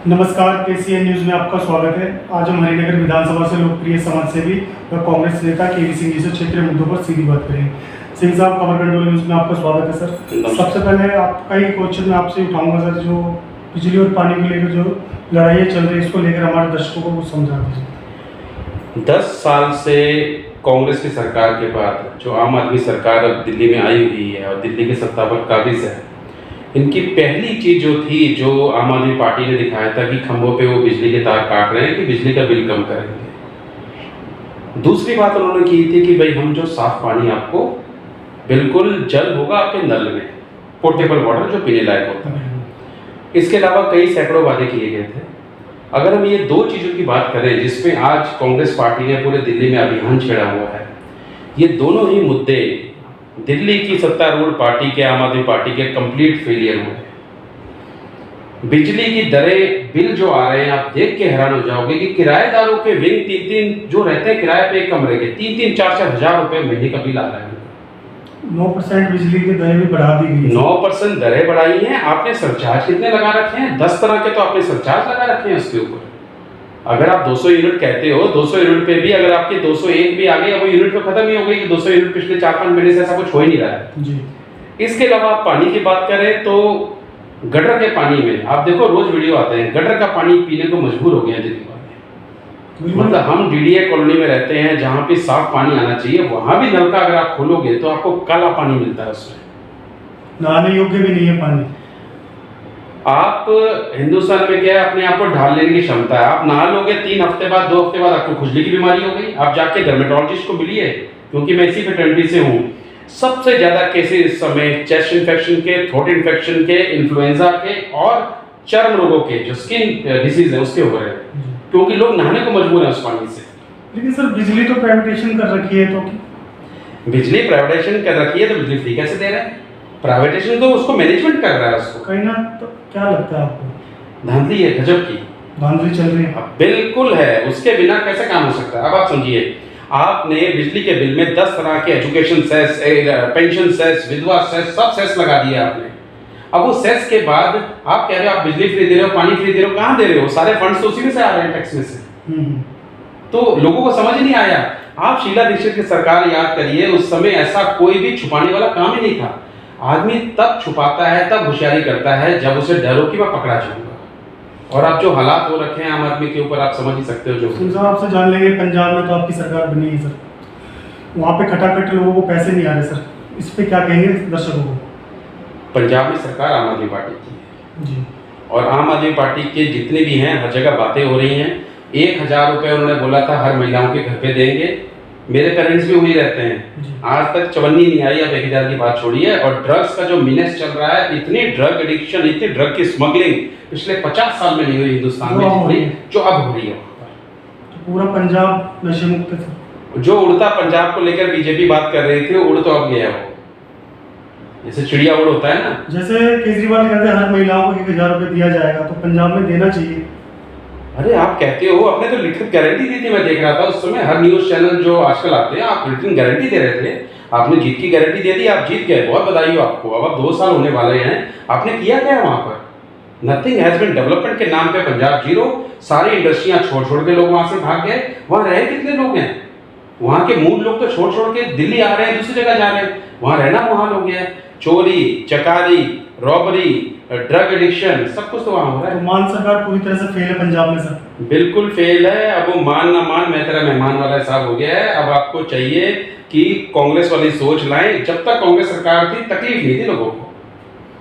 नमस्कार, KCN news में आपका स्वागत है। आज हम हरिनगर विधानसभा से लोकप्रिय समाजसेवी व कांग्रेस नेता केवी सिंह जी से क्षेत्रीय मुद्दों पर सीधी बात करेंगे। सिंह साहब, खबर कंट्रोल न्यूज में आपका स्वागत है सर। सबसे पहले आपका ही क्वेश्चन मैं आपसे उठाऊंगा सर, जो बिजली और पानी को लेकर जो लड़ाई चल रही है, इसको लेकर हमारे दर्शकों को कुछ समझा दीजिए। 10 साल से कांग्रेस की सरकार के बाद जो आम आदमी सरकार अब दिल्ली में आई हुई है और दिल्ली के सत्ता पर काबिज है, इनकी पहली चीज जो थी, जो आम आदमी पार्टी ने दिखाया था कि खंभों पे वो बिजली के तार काट रहे हैं कि बिजली का बिल कम करेंगे। दूसरी बात उन्होंने की थी कि भाई हम जो साफ पानी आपको बिल्कुल जल होगा आपके नल में, पोर्टेबल वाटर जो पीने लायक होता है। इसके अलावा कई सैकड़ों वादे किए गए थे। अगर हम ये दो चीजों की बात करें जिसमें आज कांग्रेस पार्टी ने पूरे दिल्ली में अभियान छेड़ा हुआ है, ये दोनों ही मुद्दे दिल्ली की सत्तारूढ़ पार्टी के, आम आदमी पार्टी के कंप्लीट फेलियर हुए। बिजली की दरें, बिल जो आ रहे हैं, आप देख के हैरान हो जाओगे कि किराएदारों के विंग 3-3 जो रहते हैं किराए पे एक कमरे के, 3-3, 4-4 हजार रुपए महीने का बिल आ रहा है। 9% बिजली की दरें भी बढ़ा दी गई। 9% दरें बढ़ाई हैं। आपने सरचार्ज कितने लगा रखे हैं? 10 तरह के तो आपने सरचार्ज लगा रखे हैं उसके ऊपर। अगर आप 200 यूनिट कहते हो, 200 यूनिट पे भी अगर आपके 201 भी आ गए, वो यूनिट तो खत्म ही हो गई कि 200 यूनिट पिछले 4-5 महीने से ऐसा कुछ हो ही नहीं रहा है जी। इसके अलावा आप पानी की बात करें तो गटर के पानी में आप देखो, रोज वीडियो आते हैं, गटर का पानी पीने को मजबूर हो गए हैं दिल्ली वाले। मतलब हम डीडीए कॉलोनी में रहते हैं जहाँ पे साफ पानी आना चाहिए, वहां भी नल का अगर आप खोलोगे तो आपको काला पानी मिलता है, उसमें नहाने योग्य भी नहीं है पानी। आप हिंदुस्तान में क्या है, अपने आप को ढाल लेने की क्षमता है। आप नहा लोगे, 3 हफ्ते बाद, 2 हफ्ते बाद आपको खुजली की बीमारी हो गई। आप जाके डर्मेटोलॉजिस्ट को मिलिए, क्योंकि मैं इसी फेटर्निटी से हूँ। सबसे ज्यादा केसेस इस समय चेस्ट इन्फेक्शन के, थ्रोट इन्फेक्शन के, इन्फ्लुएंजा के और चर्म रोगों के, जो स्किन डिसीज है, उसके हो रहे हैं, क्योंकि लोग नहाने को मजबूर है उस पानी से। लेकिन सर, बिजली तो प्राइवेटेशन कर रखी है, तो बिजली प्राइवेटेशन कर रखी है तो बिजली फ्री कैसे दे रहे हैं? प्राइवेटेशन तो उसको मैनेजमेंट कर रहा है उसको। कहीं ना, तो क्या लगता है आपको? धांधली है, गजब की धांधली चल रही है। बिल्कुल है, उसके बिना कैसे काम हो सकता है? अब आप समझिए, आपने बिजली के बिल में 10 तरह के एजुकेशन सेस, पेंशन सेस, विधवा सेस, सब सेस लगा दिए आपने। अब वो सेस के बाद आप कह रहे हो आप बिजली फ्री दे रहे हो, पानी फ्री दे रहे हो, कहाँ दे रहे हो? सारे फंड्स तो उसी में से आ रहे हैं, टैक्स में से। तो लोगों को समझ नहीं आया। आप शीला दीक्षित की सरकार याद करिए, उस समय ऐसा कोई भी छुपाने वाला काम ही नहीं था। आदमी तब छुपाता है, तब होशियारी करता है जब उसे डर हो कि मैं पकड़ा जाऊंगा। और अब जो हालात हो रखे हैं आम आदमी के ऊपर, आप समझ ही सकते हो। जो सर, आपसे जान लेंगे, पंजाब में तो आपकी सरकार बनी है सर, वहाँ पे खटाखट लोगों को पैसे नहीं आ रहे सर, इस पे क्या कहेंगे दर्शकों को? पंजाब में सरकार आम आदमी पार्टी की है जी। और आम आदमी पार्टी के जितने भी हैं, हर जगह बातें हो रही हैं। 1000 रुपये उन्होंने बोला था हर महिलाओं के घर पे देंगे। मेरे पेरेंट्स भी वही रहते हैं, आज तक चवन्नी नहीं आई। अब 1000 की बात छोड़िए। और ड्रग्स का जो मिनेस चल रहा है, इतनी ड्रग एडिक्शन, इतनी ड्रग की स्मगलिंग पिछले 50 साल में नहीं हुई हिंदुस्तान में जितनी जो अब हो रही है। तो पूरा पंजाब नशे मुक्त था। जो उड़ता पंजाब को लेकर बीजेपी बात कर रही थी, वो उड़ तो अब गया वो, जैसे चिड़िया उड़ होता है ना। जैसे केजरीवाल कहते हैं हर महिलाओं को 1000 रुपये दिया जाएगा, तो पंजाब में देना चाहिए। अरे आप कहते हो, आपने तो लिखित गारंटी दी थी, मैं देख रहा था उस समय। हर न्यूज चैनल जो आजकल आते हैं, आप रिटन गारंटी दे रहे थे। आपने जीत की गारंटी दे दी, आप जीत गए, बहुत बधाई हो आपको। अब 2 साल होने वाले हैं, आपने किया क्या है वहां पर? Nothing has been. डेवलपमेंट के नाम पे पंजाब जीरो। सारी इंडस्ट्रियां छोड़ छोड़ के लोग वहां से भाग गए। वहां रहे कितने लोग हैं? वहां के मूल लोग तो छोड़ छोड़ के दिल्ली आ रहे हैं, दूसरी जगह जा रहे हैं। वहां रहना वहां लोग हैं। चोरी, चकारी, रॉबरी, ड्रग एडिक्शन, सब कुछ तो वहां हो रहा है। तो मान सरकार पूरी तरह से फेल है पंजाब में सर। बिल्कुल फेल है। अब वो मान ना मान, मैं तेरा मेहमान वाला हिसाब हो गया है। अब आपको चाहिए कि कांग्रेस वाली सोच लाएं। जब तक कांग्रेस सरकार थी, तकलीफ नहीं थी लोगों को।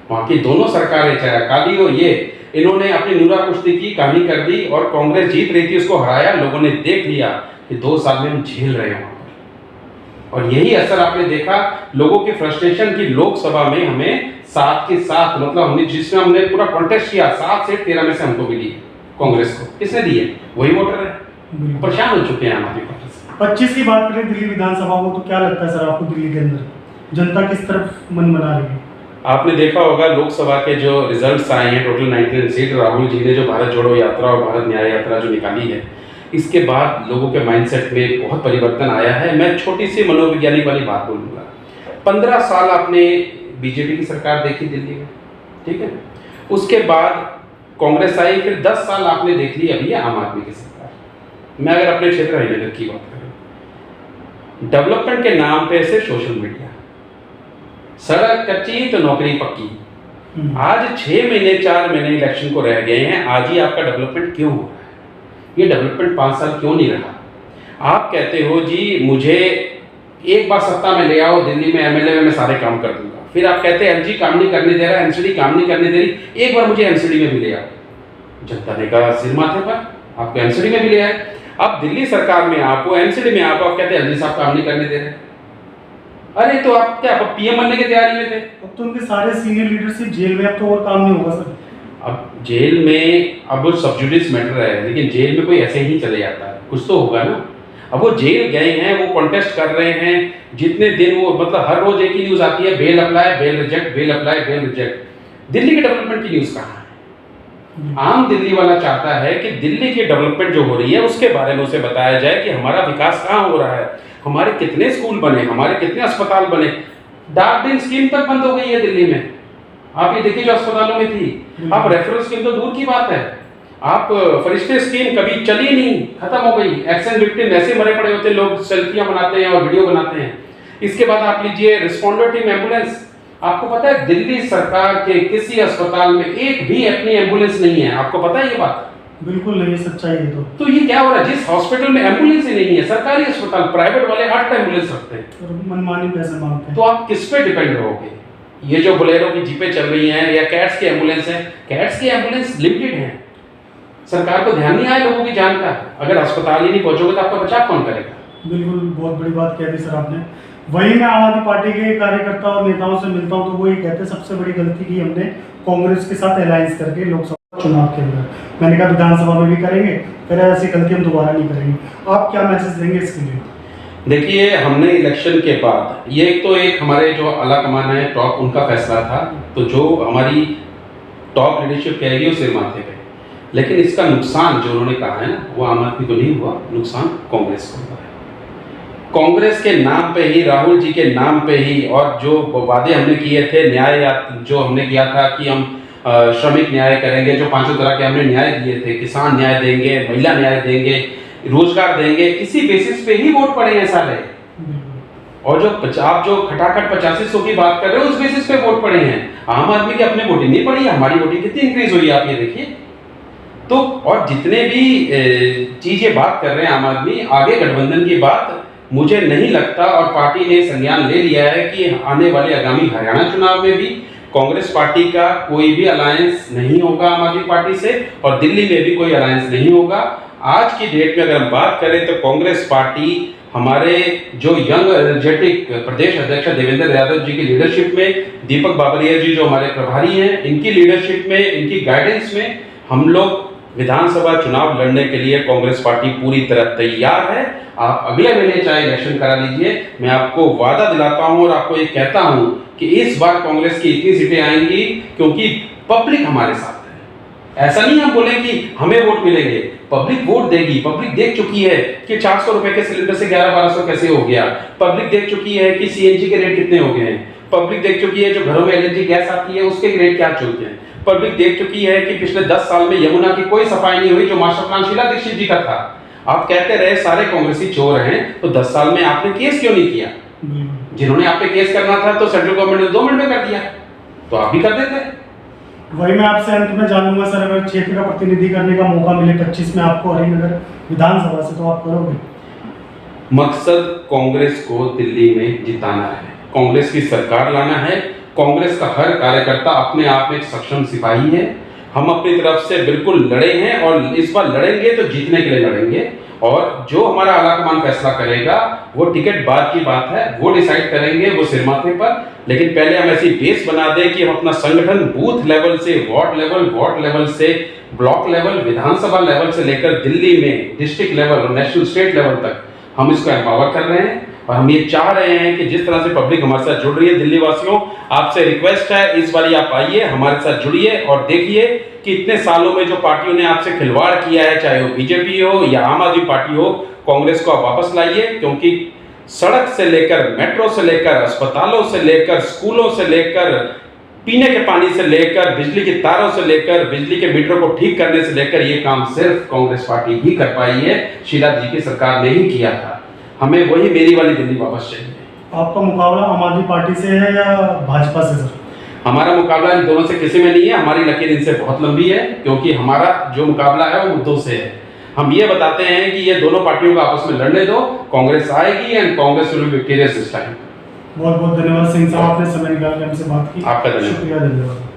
वहां की दोनों सरकारें, चाहे अकाली हो ये, इन्होंने अपनी नूरा कुश्ती की, कहानी कर दी और कांग्रेस जीत रही थी, उसको हराया। लोगों ने देख लिया कि 2 साल में हम झेल रहे हैं। और यही असर आपने देखा लोगों की फ्रस्ट्रेशन की। लोकसभा में हमें 7 के 7, मतलब हमने जिसमें हमने पूरा कॉन्टेस्ट किया, 7 से 13 में से हमको मिली कांग्रेस को। किसने दी है? वही वोटर है। परेशान हो चुके हैं आम आदमी पार्टी से। 25 की बात करें दिल्ली विधानसभा को, तो क्या लगता है सर आपको दिल्ली के अंदर जनता किस तरफ मन बना रही है? आपने देखा होगा लोकसभा के जो रिजल्ट्स आए हैं, टोटल 19 सीट। राहुल जी ने जो भारत जोड़ो यात्रा और भारत न्याय यात्रा जो निकाली है, इसके बाद लोगों के माइंडसेट में बहुत परिवर्तन आया है। मैं छोटी सी मनोवैज्ञानिक वाली बात बोलूँगा। 15 साल आपने बीजेपी की सरकार देखी दिल्ली में, ठीक है। उसके बाद कांग्रेस आई, फिर 10 साल आपने देख ली अभी है आम आदमी की सरकार। मैं अगर अपने क्षेत्र हरिनगर की बात करूं, डेवलपमेंट के नाम पे से सोशल मीडिया, सड़क कच्ची तो नौकरी पक्की। आज 6 महीने 4 महीने इलेक्शन को रह गए हैं, आज ही आपका डेवलपमेंट क्यों हो रहा है? ये डेवलपमेंट 5 साल क्यों नहीं रहा? आप कहते हो जी मुझे एक बार सत्ता में ले आओ, दिल्ली में एमएलए में मैं सारे काम कर दूंगा। फिर आप कहते हैं एलजी काम नहीं करने दे रहा, एमसीडी काम नहीं करने दे रही, एक बार मुझे एमसीडी में भी ले आओ। जनता ने कहा सिर माथे पर, आपको एमसीडी में भी ले आए। अब दिल्ली सरकार में आपको एमसीडी में आप कहते हैं एलजी साहब काम नहीं करने दे रहे। अरे तो आप क्या पीएम बनने की तैयारी में थे? अब तो उनके सारे सीनियर लीडरशिप जेल में, अब तो और काम नहीं होगा सर। अब जेल में अब वो सब जुडिस मैटर है, लेकिन जेल में कोई ऐसे ही चले जाता है, कुछ तो होगा ना। अब वो जेल गए हैं, वो कॉन्टेस्ट कर रहे हैं, जितने दिन वो मतलब हर रोज एक ही न्यूज आती है, bail apply bail reject, bail apply bail reject. Delhi के डेवलपमेंट की न्यूज कहाँ है? आम दिल्ली वाला चाहता है कि दिल्ली की डेवलपमेंट जो हो रही है उसके बारे में उसे बताया जाए कि हमारा विकास कहाँ हो रहा है, हमारे कितने स्कूल बने, हमारे कितने अस्पताल बने। डाक दिन स्कीम तक बंद हो गई है दिल्ली में, आप ये देखिए जो अस्पतालों में थी। आप रेफरल स्कीम तो दूर की बात है, आप फरिश्ते स्कीम कभी चली नहीं, खत्म हो गई। एक्सीडेंट विक्टिम ऐसे मरे पड़े होते, लोग सेल्फियां बनाते हैं और वीडियो बनाते हैं। इसके बाद आप लीजिए रिस्पॉन्डर टीम एम्बुलेंस, आपको पता है दिल्ली सरकार के किसी अस्पताल में एक भी अपनी एम्बुलेंस नहीं है, आपको पता है ये बात? बिल्कुल नहीं, सच्चाई है। तो ये क्या हो रहा है? जिस हॉस्पिटल में एम्बुलेंस ही नहीं है, सरकारी अस्पताल, प्राइवेट वाले 8 एम्बुलेंस रखते हैं और मनमानी पैसे मांगते हैं। तो आप किस पे डिपेंड रहोगे? ये जो बोलेरो की जीपें चल रही हैं या कैट्स की एम्बुलेंस है, कैट्स की एम्बुलेंस लिमिटेड है, सरकार को ध्यान नहीं आया लोगों की जान का। अगर अस्पताल ही नहीं पहुंचोगे तो आपका बचाव कौन करेगा? बिल्कुल, बहुत बड़ी बात कह दी सर आपने। वही मैं आम आदमी पार्टी के कार्यकर्ता और नेताओं से मिलता हूं तो वो ये कहते हैं सबसे बड़ी गलती की हमने कांग्रेस के साथ अलायंस करके लोकसभा चुनाव के अंदर। मैंने कहा विधानसभा में भी करेंगे, फिर ऐसी गलती हम दोबारा नहीं करेंगे। आप क्या मैसेज देंगे इसके लिए? देखिए, हमने इलेक्शन के बाद ये एक हमारे जो आला कमान है टॉप, उनका फैसला था, तो जो हमारी टॉप लीडरशिप कहेगी वो सिर माथे पे। लेकिन इसका नुकसान जो उन्होंने कहा है ना, वो आम आदमी को नहीं हुआ, नुकसान कांग्रेस को हुआ है। कांग्रेस के नाम पे ही, राहुल जी के नाम पे ही, और जो वादे हमने किए थे, न्याय जो हमने किया था कि हम श्रमिक न्याय करेंगे, जो 5 तरह के हमने न्याय दिए थे, किसान न्याय देंगे, महिला न्याय देंगे, रोजगार देंगे, इसी बेसिस पे ही वोट पड़े हैं सारे। और जो आप जो खटाखट 8500 की बात कर रहे हो, उस बेसिस पे वोट पड़े हैं। आम आदमी की अपने वोटिंग नहीं पड़ी, हमारी वोटिंग कितनी इंक्रीज हुई आप ये देखिए। तो और जितने भी चीजें बात कर रहे हैं आम आदमी, आगे गठबंधन की बात मुझे नहीं लगता, और पार्टी ने संज्ञान ले लिया है कि आने वाले आगामी हरियाणा चुनाव में भी कांग्रेस पार्टी का कोई भी अलायंस नहीं होगा आम आदमी पार्टी से, और दिल्ली में भी कोई अलायंस नहीं होगा। आज की डेट में अगर हम बात करें तो कांग्रेस पार्टी हमारे जो यंग एनर्जेटिक प्रदेश अध्यक्ष देवेंद्र यादव जी की लीडरशिप में, दीपक बाबरिया जी जो हमारे प्रभारी हैं, इनकी लीडरशिप में, इनकी गाइडेंस में हम लोग विधानसभा चुनाव लड़ने के लिए कांग्रेस पार्टी पूरी तरह तैयार है। आप अगले महीने चाहे इलेक्शन करा लीजिए, मैं आपको वादा दिलाता हूं और आपको ये कहता हूं कि इस बार कांग्रेस की इतनी सीटें आएंगी क्योंकि पब्लिक हमारे साथ है। ऐसा नहीं हम बोले कि हमें वोट मिलेंगे, पब्लिक वोट देगी। पब्लिक देख चुकी है कि 400 रुपए के सिलेंडर से 1100-1200 कैसे हो गया। पब्लिक देख चुकी है कि सीएनजी के रेट कितने हो गए हैं। पब्लिक देख चुकी है जो घरों में एलएनजी गैस आती है उसके रेट क्या चलते हैं। पब्लिक देख चुकी है कि पिछले 10 साल में यमुना की कोई सफाई नहीं हुई, जो मास्टर प्लान शीला दीक्षित जी का था। आप कहते रहे सारे कांग्रेसी चोर हैं, तो 10 साल में आपने केस क्यों नहीं किया? जिन्होंने आप पे केस करना था तो सेंट्रल गवर्नमेंट ने 2 मिनट में कर दिया, तो आप भी कर देते। वही मैं आपसे अंत में जानूंगा सर, अगर क्षेत्र का प्रतिनिधि करने का मौका मिले 25 में आपको हरिनगर विधानसभा से, तो आप करोगे? मकसद कांग्रेस को दिल्ली में जिताना है, कांग्रेस की सरकार लाना है। कांग्रेस का हर कार्यकर्ता अपने आप में एक सक्षम सिपाही है। हम अपनी तरफ से बिल्कुल लड़े हैं और इस बार लड़ेंगे तो जीतने के लिए लड़ेंगे, और जो हमारा आलाकमान फैसला करेगा वो टिकट बाद की बात है, वो डिसाइड करेंगे, वो सिर माथे पर। लेकिन पहले हम ऐसी बेस बना दें कि हम अपना संगठन बूथ लेवल से वार्ड लेवल से ब्लॉक लेवल, विधानसभा लेवल से लेकर दिल्ली में डिस्ट्रिक्ट लेवल और नेशनल स्टेट लेवल तक हम इसको एम्पावर कर रहे हैं। और हम ये चाह रहे हैं कि जिस तरह से पब्लिक हमारे साथ जुड़ रही है, दिल्ली वासियों आपसे रिक्वेस्ट है, इस बार आप आइए, हमारे साथ जुड़िए और देखिए कि इतने सालों में जो पार्टियों ने आपसे खिलवाड़ किया है, चाहे वो बीजेपी हो या आम आदमी पार्टी हो, कांग्रेस को आप वापस लाइए। क्योंकि सड़क से लेकर, मेट्रो से लेकर, अस्पतालों से लेकर, स्कूलों से लेकर, पीने के पानी से लेकर बिजली की तारों से लेकर बिजली के मीटर को ठीक करने से लेकर ये काम सिर्फ कांग्रेस पार्टी ही कर पाई है। शीला जी की सरकार ने ही किया था। हमें वही मेरी वाली दिल्ली वापस चाहिए। आपका मुकाबला आम आदमी पार्टी से है या भाजपा से सर? हमारा मुकाबला इन दोनों से किसी में नहीं है। हमारी लकीर इनसे बहुत लंबी है, क्योंकि हमारा जो मुकाबला है वो मुद्दों से है। हम ये बताते हैं कि ये दोनों पार्टियों को आपस में लड़ने दो, कांग्रेस आएगी and Congress will be victorious this time. बहुत बहुत धन्यवाद सिंह साहब, आपने समय निकाल के हमसे बात की। आपका धन्यवाद। शुक्रिया, धन्यवाद।